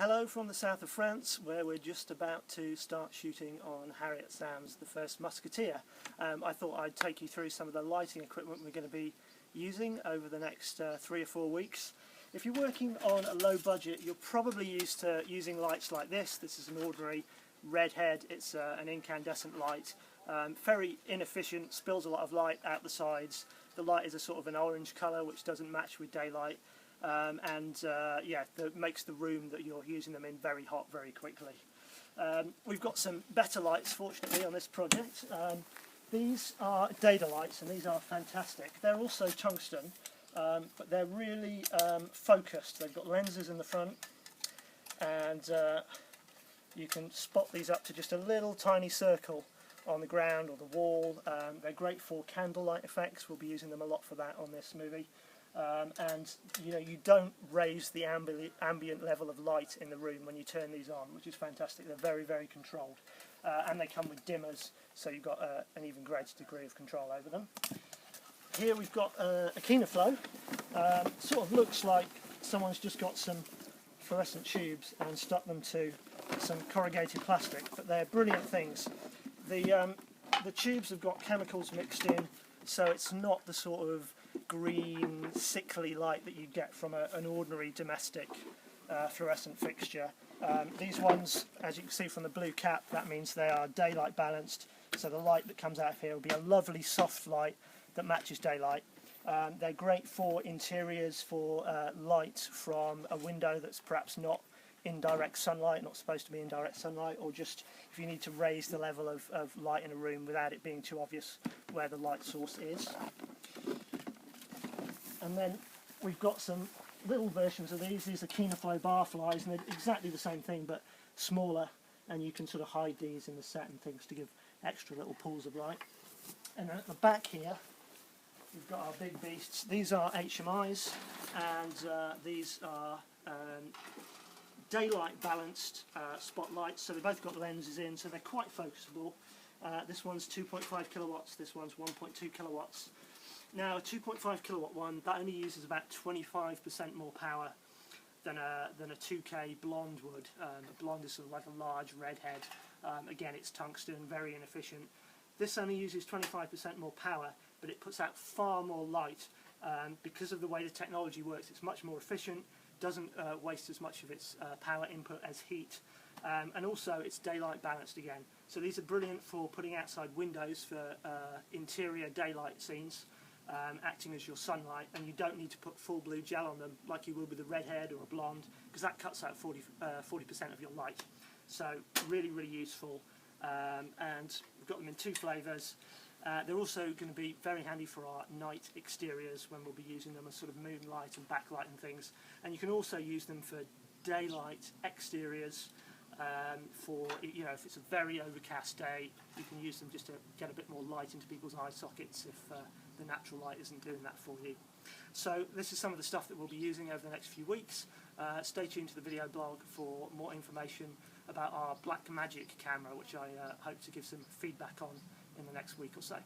Hello from the south of France, where we're just about to start shooting on Harriet Sam's The First Musketeer. I thought I'd take you through some of the lighting equipment we're going to be using over the next 3 or 4 weeks. If you're working on a low budget, you're probably used to using lights like this. This is an ordinary redhead. It's an incandescent light. Very inefficient, spills a lot of light out the sides. The light is a sort of an orange colour which doesn't match with daylight. Yeah, that makes the room that you're using them in very hot very quickly. We've got some better lights fortunately on this project. These are data lights and these are fantastic. They're also tungsten, but they're really focused. They've got lenses in the front and you can spot these up to just a little tiny circle on the ground or the wall. They're great for candlelight effects. We'll be using them a lot for that on this movie. And you don't raise the ambient level of light in the room when you turn these on, which is fantastic. They're very, very controlled, and they come with dimmers, so you've got an even greater degree of control over them. Here we've got a Kinoflow. Sort of looks like someone's just got some fluorescent tubes and stuck them to some corrugated plastic, but they're brilliant things. The tubes have got chemicals mixed in, so it's not the sort of green, sickly light that you get from an ordinary domestic fluorescent fixture. These ones, as you can see from the blue cap, that means they are daylight balanced, so the light that comes out of here will be a lovely soft light that matches daylight. They're great for interiors, for light from a window that's perhaps not in direct sunlight, not supposed to be in direct sunlight, or just if you need to raise the level of light in a room without it being too obvious where the light source is. And then we've got some little versions of these. These are Kinoflow barflies, and they're exactly the same thing but smaller, and you can sort of hide these in the set and things to give extra little pools of light. And then at the back here we've got our big beasts. These are HMIs, and these are daylight balanced spotlights, so they've both got lenses in, so they're quite focusable. This one's 2.5 kilowatts, this one's 1.2 kilowatts. Now, a 2.5 kilowatt one, that only uses about 25% more power than a 2K blonde would. A blonde is sort of like a large redhead. Again, it's tungsten, very inefficient. This only uses 25% more power, but it puts out far more light. Because of the way the technology works, it's much more efficient, doesn't waste as much of its power input as heat. And also it's daylight balanced again. So these are brilliant for putting outside windows for interior daylight scenes. Acting as your sunlight, and you don't need to put full blue gel on them like you would with a redhead or a blonde, because that cuts out 40% of your light. So really, really useful, and we've got them in 2 flavours. They're also going to be very handy for our night exteriors when we'll be using them as sort of moonlight and backlight and things. And you can also use them for daylight exteriors. For if it's a very overcast day, you can use them just to get a bit more light into people's eye sockets if the natural light isn't doing that for you. So this is some of the stuff that we'll be using over the next few weeks. Stay tuned to the video blog for more information about our Blackmagic camera, which I hope to give some feedback on in the next week or so.